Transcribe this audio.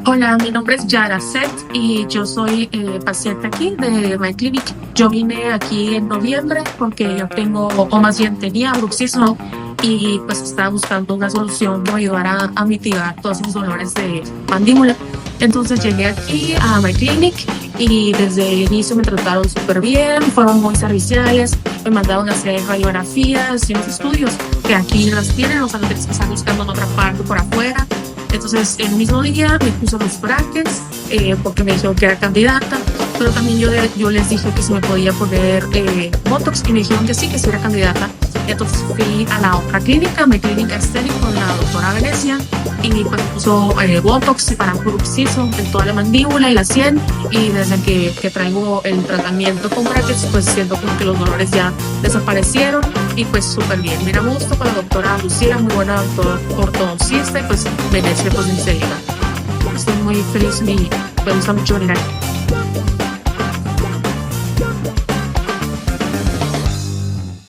Hola, mi nombre es Yara Set y yo soy paciente aquí de My Clinic. Yo vine aquí en noviembre porque yo tengo, o más bien tenía bruxismo y pues estaba buscando una solución para ayudar a mitigar todos esos dolores de mandíbula. Entonces llegué aquí a My Clinic y desde el inicio me trataron súper bien, fueron muy serviciales, me mandaron a hacer radiografías y unos estudios que aquí las tienen, o sea, no tienes que estar buscando en otra parte por afuera. Entonces, el mismo día me puso los brackets porque me dijeron que era candidata, pero también yo les dije que se me podía poner Botox y me dijeron que sí era candidata. Entonces fui a la otra clínica, mi clínica estética con la doctora Venecia y pues me puso Botox para bruxismo en toda la mandíbula y la sien y desde que traigo el tratamiento con brackets pues siento como que los dolores ya desaparecieron y pues súper bien. Mira, me gustó con la doctora Lucía, muy buena ortodoncista y pues Venecia pues enseguida. Estoy muy feliz y me gusta mucho venir aquí.